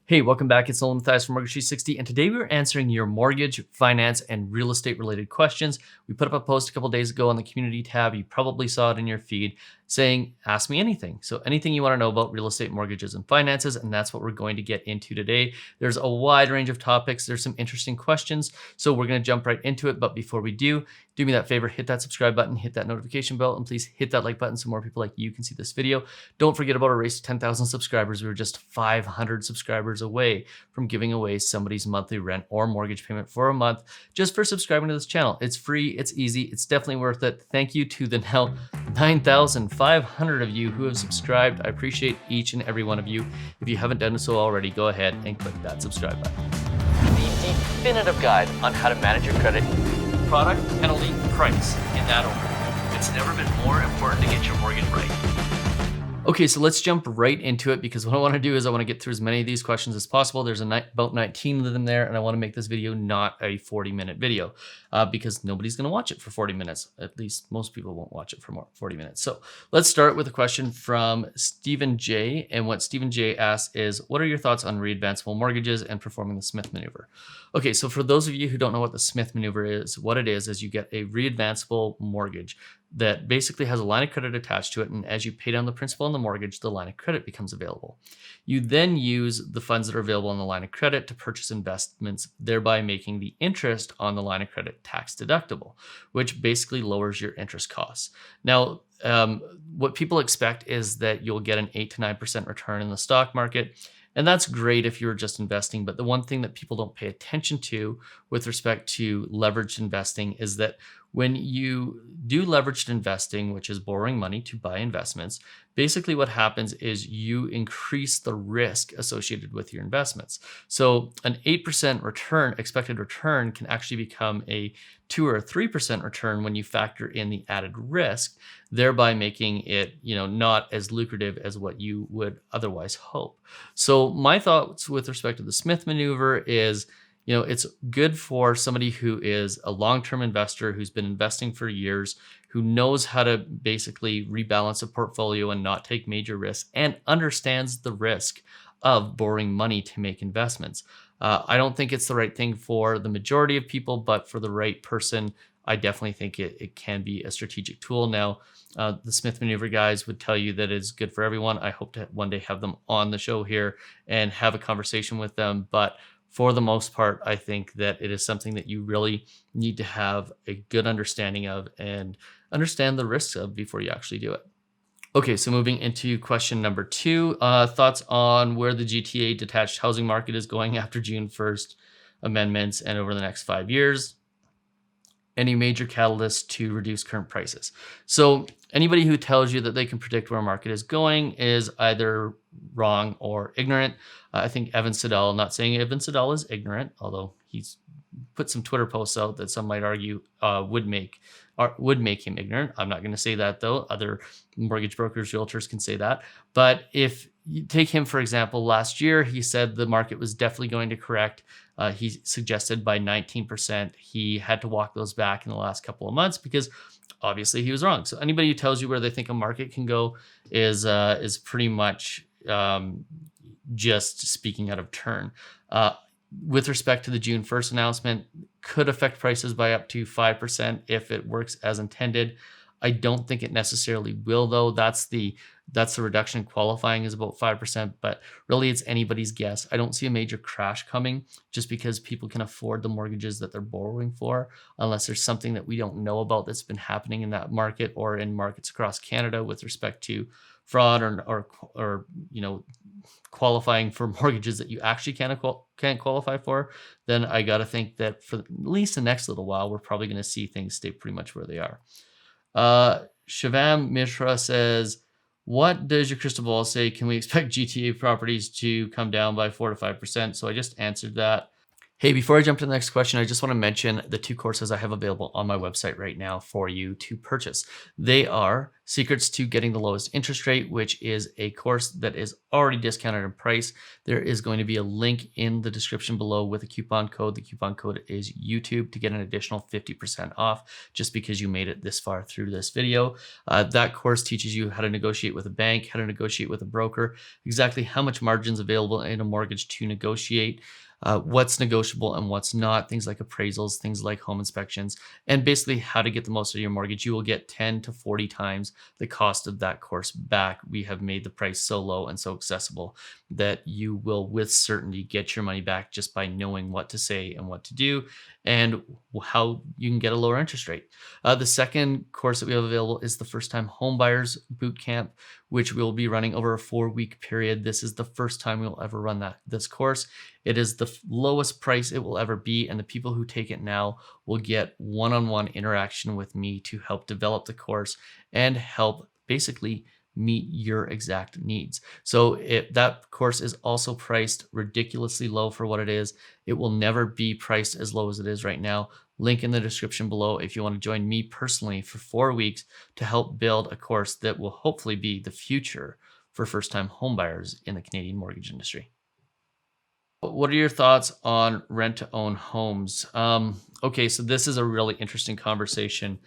Hey, welcome back. It's Nolan Mathias from Mortgage 360, and today we're answering your mortgage, finance, and real estate related questions. We put up a post a couple days ago on the community tab. You probably saw it in your feed saying, ask me anything. So anything you want to know about real estate, mortgages, and finances, and that's what we're going to get into today. There's a wide range of topics. There's some interesting questions. So we're going to jump right into it. But before we do me that favor, hit that subscribe button, hit that notification bell, and please hit that like button so more people like you can see this video. Don't forget about our race to 10,000 subscribers. We were just 500 subscribers away from giving away somebody's monthly rent or mortgage payment for a month just for subscribing to this channel. It's free, it's easy, it's definitely worth it. Thank you to the now 9,500 of you who have subscribed. I appreciate each and every one of you. If you haven't done so already, go ahead and click that subscribe button. The definitive guide on how to manage your credit: product, penalty, price, in that order. It's never been more important to get your mortgage right. Okay, so let's jump right into it, because what I want to do is I want to get through as many of these questions as possible. There's about 19 of them there, and I want to make this video not a 40-minute video because nobody's going to watch it for 40 minutes. At least most people won't watch it for 40 minutes. So let's start with a question from Stephen J. And what Stephen J asks is, what are your thoughts on readvanceable mortgages and performing the Smith Maneuver? Okay, so for those of you who don't know what the Smith Maneuver is, what it is you get a readvanceable mortgage that basically has a line of credit attached to it. And as you pay down the principal on the mortgage, the line of credit becomes available. You then use the funds that are available on the line of credit to purchase investments, thereby making the interest on the line of credit tax deductible, which basically lowers your interest costs. Now, what people expect is that you'll get an 8 to 9% return in the stock market. And that's great if you're just investing. But the one thing that people don't pay attention to with respect to leveraged investing is that when you do leveraged investing, which is borrowing money to buy investments, basically what happens is you increase the risk associated with your investments. So an 8% return, expected return, can actually become a 2 or 3% return when you factor in the added risk, thereby making it, not as lucrative as what you would otherwise hope. So my thoughts with respect to the Smith Maneuver is, it's good for somebody who is a long-term investor who's been investing for years, who knows how to basically rebalance a portfolio and not take major risks, and understands the risk of borrowing money to make investments. I don't think it's the right thing for the majority of people, but for the right person, I definitely think it can be a strategic tool. Now, the Smith Maneuver guys would tell you that it's good for everyone. I hope to one day have them on the show here and have a conversation with them. But for the most part, I think that it is something that you really need to have a good understanding of and understand the risks of before you actually do it. Okay, so moving into question number 2, thoughts on where the GTA detached housing market is going after June 1st amendments and over the next 5 years. Any major catalysts to reduce current prices? So anybody who tells you that they can predict where a market is going is either wrong or ignorant. I think Evan Siddall, not saying Evan Siddall is ignorant, although he's put some Twitter posts out that some might argue would make him ignorant. I'm not going to say that, though. Other mortgage brokers, realtors can say that. But if you take him, for example, last year, he said the market was definitely going to correct. He suggested by 19%. He had to walk those back in the last couple of months because obviously he was wrong. So anybody who tells you where they think a market can go is pretty much just speaking out of turn. With respect to the June 1st announcement, could affect prices by up to 5% if it works as intended. I don't think it necessarily will, though. That's the reduction in qualifying is about 5%, but really it's anybody's guess. I don't see a major crash coming just because people can afford the mortgages that they're borrowing for, unless there's something that we don't know about that's been happening in that market or in markets across Canada with respect to fraud or qualifying for mortgages that you actually can't qualify for. Then I got to think that for at least the next little while, we're probably going to see things stay pretty much where they are. Shivam Mishra says, what does your crystal ball say? Can we expect GTA properties to come down by 4 to 5%? So I just answered that. Hey, before I jump to the next question, I just want to mention the two courses I have available on my website right now for you to purchase. They are Secrets to Getting the Lowest Interest Rate, which is a course that is already discounted in price. There is going to be a link in the description below with a coupon code. The coupon code is YouTube to get an additional 50% off just because you made it this far through this video. That course teaches you how to negotiate with a bank, how to negotiate with a broker, exactly how much margin is available in a mortgage to negotiate, what's negotiable and what's not, things like appraisals, things like home inspections, and basically how to get the most out of your mortgage. You will get 10 to 40 times the cost of that course back. We have made the price so low and so accessible that you will with certainty get your money back just by knowing what to say and what to do and how you can get a lower interest rate. The second course that we have available is the First Time Homebuyers Boot Camp, which we'll be running over a 4-week period. This is the first time we'll ever run this course. It is the lowest price it will ever be, and the people who take it now will get one-on-one interaction with me to help develop the course and help basically meet your exact needs. So that course is also priced ridiculously low for what it is. It will never be priced as low as it is right now. Link in the description below if you want to join me personally for 4 weeks to help build a course that will hopefully be the future for first-time homebuyers in the Canadian mortgage industry. What are your thoughts on rent-to-own homes? Okay, so this is a really interesting conversation.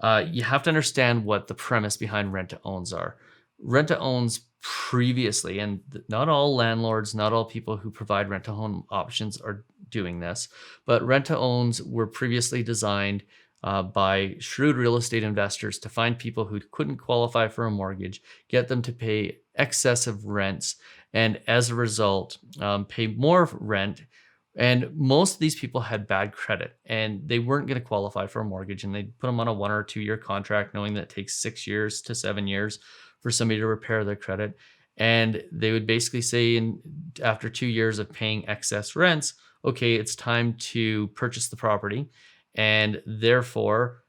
You have to understand what the premise behind rent-to-owns are. Rent-to-owns previously, and not all landlords, not all people who provide rent-to-own options are doing this, but rent-to-owns were previously designed by shrewd real estate investors to find people who couldn't qualify for a mortgage, get them to pay excessive rents, and as a result, pay more rent. And most of these people had bad credit and they weren't going to qualify for a mortgage. And they'd put them on a 1 or 2 year contract, knowing that it takes 6 years to 7 years for somebody to repair their credit. And they would basically say, after 2 years of paying excess rents, okay, it's time to purchase the property. And therefore,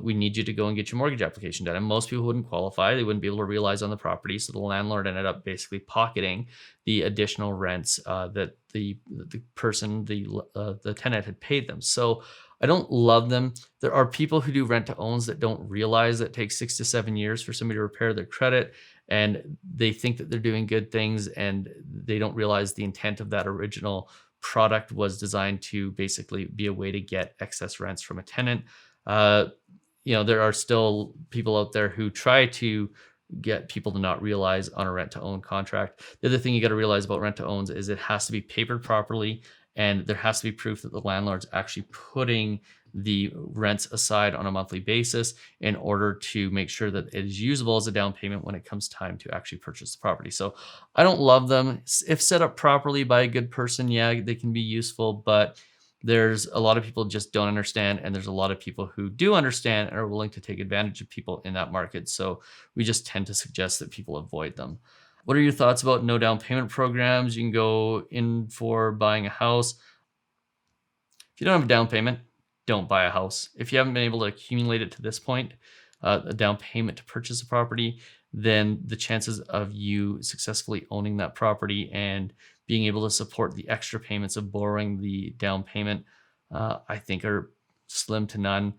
we need you to go and get your mortgage application done. And most people wouldn't qualify. They wouldn't be able to realize on the property. So the landlord ended up basically pocketing the additional rents that the person, the tenant had paid them. So I don't love them. There are people who do rent to owns that don't realize that it takes 6 to 7 years for somebody to repair their credit. And they think that they're doing good things and they don't realize the intent of that original product was designed to basically be a way to get excess rents from a tenant. Uh, there are still people out there who try to get people to not realize on a rent to own contract. The other thing you got to realize about rent to owns is it has to be papered properly and there has to be proof that the landlord's actually putting the rents aside on a monthly basis in order to make sure that it is usable as a down payment when it comes time to actually purchase the property. So I don't love them. If set up properly by a good person, yeah, they can be useful, but there's a lot of people just don't understand, and there's a lot of people who do understand and are willing to take advantage of people in that market. So we just tend to suggest that people avoid them. What are your thoughts about no down payment programs? You can go in for buying a house. If you don't have a down payment, don't buy a house. If you haven't been able to accumulate it to this point, a down payment to purchase a property, then the chances of you successfully owning that property and being able to support the extra payments of borrowing the down payment, I think are slim to none.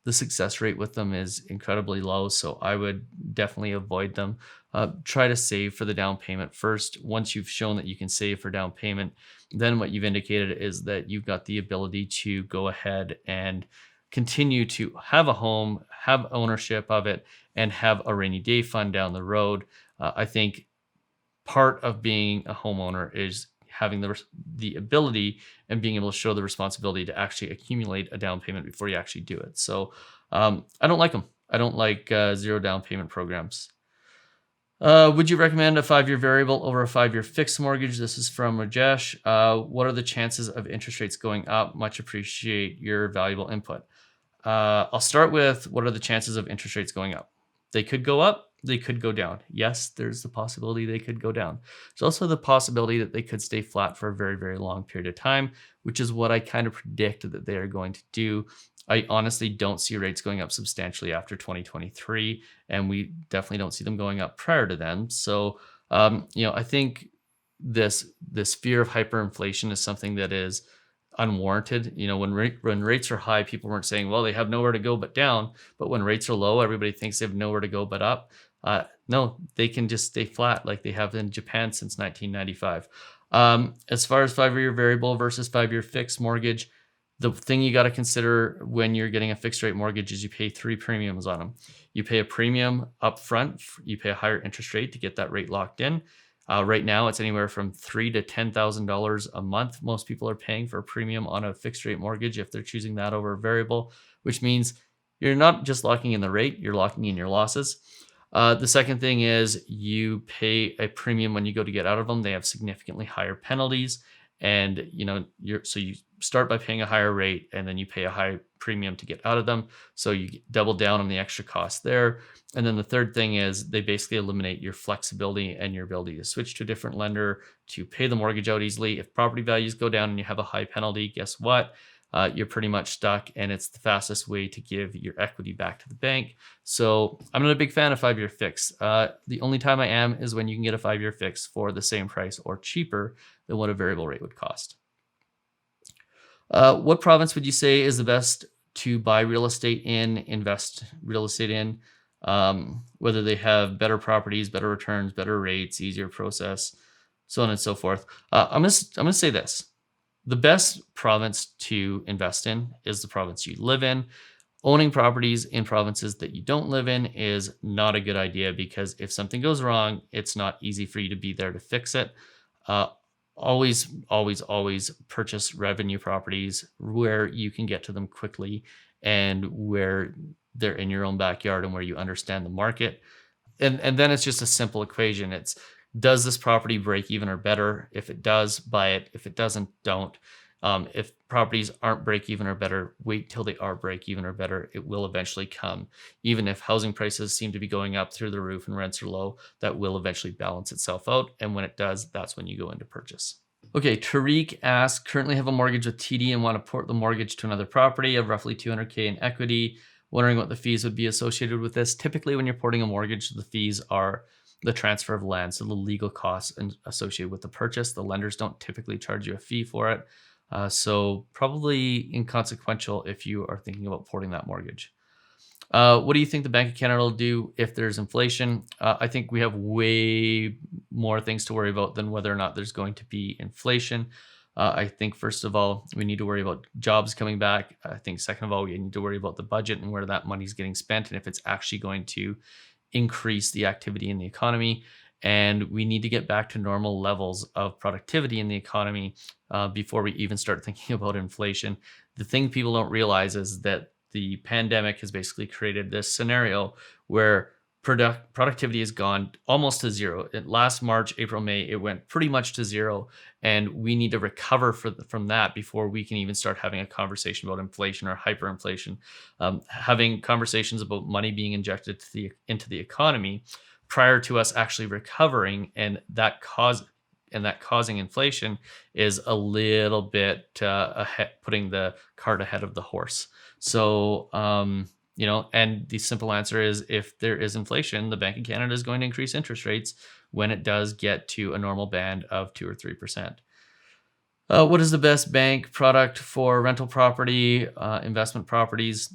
The success rate with them is incredibly low, so I would definitely avoid them. Try to save for the down payment first. Once you've shown that you can save for down payment, then what you've indicated is that you've got the ability to go ahead and continue to have a home, have ownership of it, and have a rainy day fund down the road. I think part of being a homeowner is having the ability and being able to show the responsibility to actually accumulate a down payment before you actually do it. So I don't like them. I don't like 0 down payment programs. Would you recommend a 5-year variable over a 5-year fixed mortgage? This is from Rajesh. What are the chances of interest rates going up? Much appreciate your valuable input. I'll start with what are the chances of interest rates going up? They could go up. They could go down. Yes, there's the possibility they could go down. There's also the possibility that they could stay flat for a very, very long period of time, which is what I kind of predict that they are going to do. I honestly don't see rates going up substantially after 2023, and we definitely don't see them going up prior to then. So, I think this fear of hyperinflation is something that is unwarranted. When rates are high, people weren't saying, well, they have nowhere to go but down. But when rates are low, everybody thinks they have nowhere to go but up. No, they can just stay flat like they have in Japan since 1995. As far as 5-year variable versus 5-year fixed mortgage, the thing you got to consider when you're getting a fixed rate mortgage is you pay 3 premiums on them. You pay a premium up front. You pay a higher interest rate to get that rate locked in. Right now, it's anywhere from $3,000 to $10,000 a month. Most people are paying for a premium on a fixed rate mortgage if they're choosing that over a variable, which means you're not just locking in the rate, you're locking in your losses. The second thing is you pay a premium when you go to get out of them. They have significantly higher penalties, and you start by paying a higher rate, and then you pay a high premium to get out of them. So you double down on the extra cost there. And then the third thing is they basically eliminate your flexibility and your ability to switch to a different lender to pay the mortgage out easily. If property values go down and you have a high penalty, guess what? You're pretty much stuck, and it's the fastest way to give your equity back to the bank. So I'm not a big fan of 5-year fix. The only time I am is when you can get a 5-year fix for the same price or cheaper than what a variable rate would cost. What province would you say is the best to buy real estate in, invest real estate in? Whether they have better properties, better returns, better rates, easier process, so on and so forth. I'm gonna say this. The best province to invest in is the province you live in. Owning properties in provinces that you don't live in is not a good idea, because if something goes wrong, it's not easy for you to be there to fix it. Always purchase revenue properties where you can get to them quickly and where they're in your own backyard and where you understand the market. And then it's just a simple equation. It's, does this property break even or better? If it does, buy it. If it doesn't, don't. If properties aren't break even or better, wait till they are break even or better. It will eventually come. Even if housing prices seem to be going up through the roof and rents are low, that will eventually balance itself out. And when it does, that's when you go into purchase. Okay, Tariq asks, currently have a mortgage with TD and want to port the mortgage to another property of roughly $200K in equity. Wondering what the fees would be associated with this. Typically, when you're porting a mortgage, the fees are the transfer of land, so the legal costs associated with the purchase. The lenders don't typically charge you a fee for it. So probably inconsequential if you are thinking about porting that mortgage. What do you think the Bank of Canada will do if there's inflation? I think we have way more things to worry about than whether or not there's going to be inflation. I think, first of all, we need to worry about jobs coming back. I think, second of all, we need to worry about the budget and where that money's getting spent and if it's actually going to increase the activity in the economy. And we need to get back to normal levels of productivity in the economy before we even start thinking about inflation. The thing people don't realize is that the pandemic has basically created this scenario where productivity has gone almost to zero. Last March, April, May, it went pretty much to zero. And we need to recover from that before we can even start having a conversation about inflation or hyperinflation. Having conversations about money being injected into the economy prior to us actually recovering, and that causing inflation is a little bit putting the cart ahead of the horse. So, and the simple answer is, if there is inflation, the Bank of Canada is going to increase interest rates when it does get to a normal band of 2 or 3%. What is the best bank product for rental property, investment properties?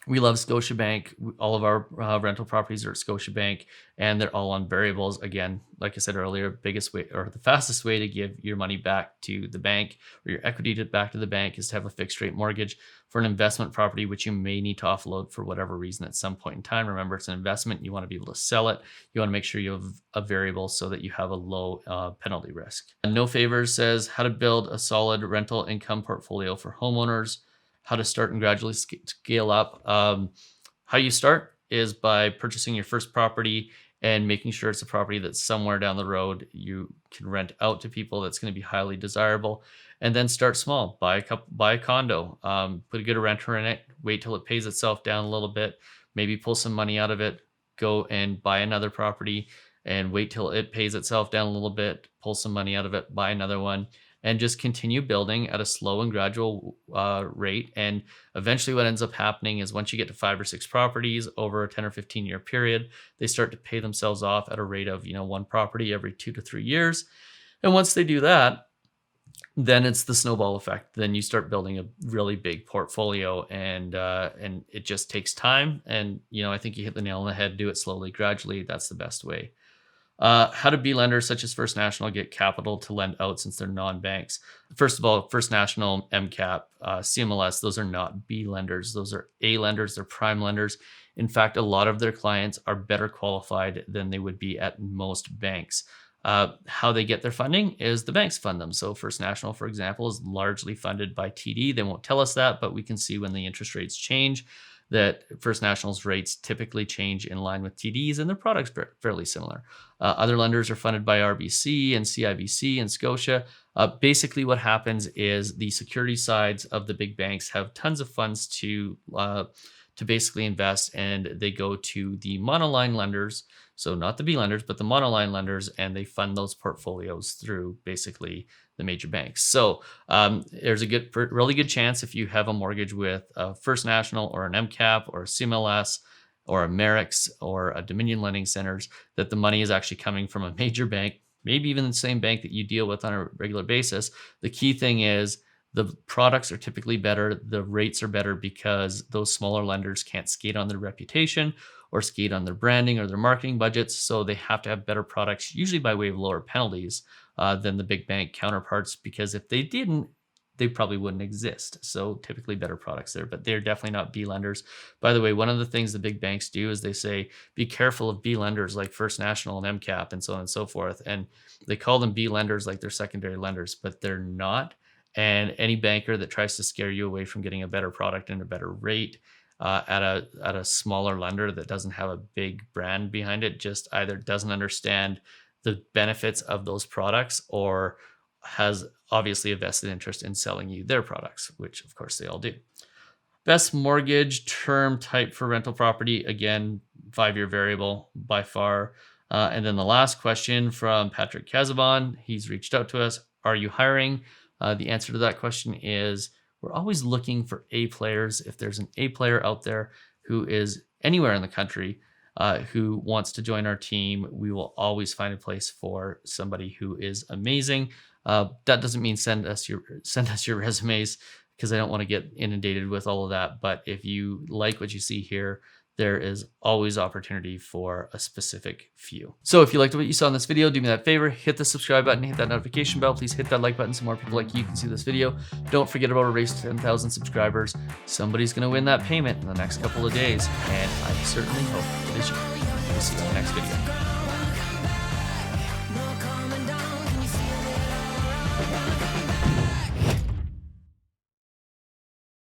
We love Scotiabank. All of our rental properties are at Scotiabank, and they're all on variables. Again, like I said earlier, biggest way or the fastest way to give your money back to the bank or your equity back to the bank is to have a fixed rate mortgage. For an investment property, which you may need to offload for whatever reason at some point in time, remember, it's an investment. You want to be able to sell it. You want to make sure you have a variable so that you have a low penalty risk. No Favors says, how to build a solid rental income portfolio for homeowners. How to start and gradually scale up. How you start is by purchasing your first property and making sure it's a property that's somewhere down the road you can rent out to people that's going to be highly desirable. And then start small. Buy a condo. Put a good renter in it. Wait till it pays itself down a little bit. Maybe pull some money out of it. Go and buy another property and wait till it pays itself down a little bit. Pull some money out of it. Buy another one. And just continue building at a slow and gradual rate. And eventually what ends up happening is, once you get to 5 or 6 properties over a 10 or 15 year period, they start to pay themselves off at a rate of, one property every 2 to 3 years. And once they do that, then it's the snowball effect. Then you start building a really big portfolio, and it just takes time. And I think you hit the nail on the head. Do it slowly, gradually. That's the best way. How do B lenders such as First National get capital to lend out since they're non-banks? First of all, First National, MCAP, CMLS, those are not B lenders. Those are A lenders. They're prime lenders. In fact, a lot of their clients are better qualified than they would be at most banks. How they get their funding is the banks fund them. So First National, for example, is largely funded by TD. They won't tell us that, but we can see when the interest rates change that First National's rates typically change in line with TDs, and their products are fairly similar. Other lenders are funded by RBC and CIBC and Scotia. Basically, what happens is the security sides of the big banks have tons of funds to basically invest, and they go to the monoline lenders. So not the B lenders, but the monoline lenders, and they fund those portfolios through basically the major banks. So there's a really good chance if you have a mortgage with a First National or an MCAP or a CMLS or a Merix or a Dominion Lending Centers, that the money is actually coming from a major bank, maybe even the same bank that you deal with on a regular basis. The key thing is the products are typically better. The rates are better because those smaller lenders can't skate on their reputation or skate on their branding or their marketing budgets. So they have to have better products, usually by way of lower penalties than the big bank counterparts, because if they didn't, they probably wouldn't exist. So typically better products there, but they're definitely not B lenders. By the way, one of the things the big banks do is they say, be careful of B lenders like First National and MCAP and so on and so forth. And they call them B lenders like they're secondary lenders, but they're not. And any banker that tries to scare you away from getting a better product and a better rate at a smaller lender that doesn't have a big brand behind it just either doesn't understand the benefits of those products or has obviously a vested interest in selling you their products, which of course they all do. Best mortgage term type for rental property, again, 5-year variable by far. And then the last question from Patrick Casaban, he's reached out to us. Are you hiring? The answer to that question is we're always looking for A players. If there's an A player out there who is anywhere in the country who wants to join our team, we will always find a place for somebody who is amazing. That doesn't mean send us your resumes, because I don't want to get inundated with all of that. But if you like what you see here, there is always opportunity for a specific few. So if you liked what you saw in this video, do me that favor, hit the subscribe button, hit that notification bell. Please hit that like button so more people like you can see this video. Don't forget about our race to 10,000 subscribers. Somebody's going to win that payment in the next couple of days, and I certainly hope it is you. We'll see you in the next video.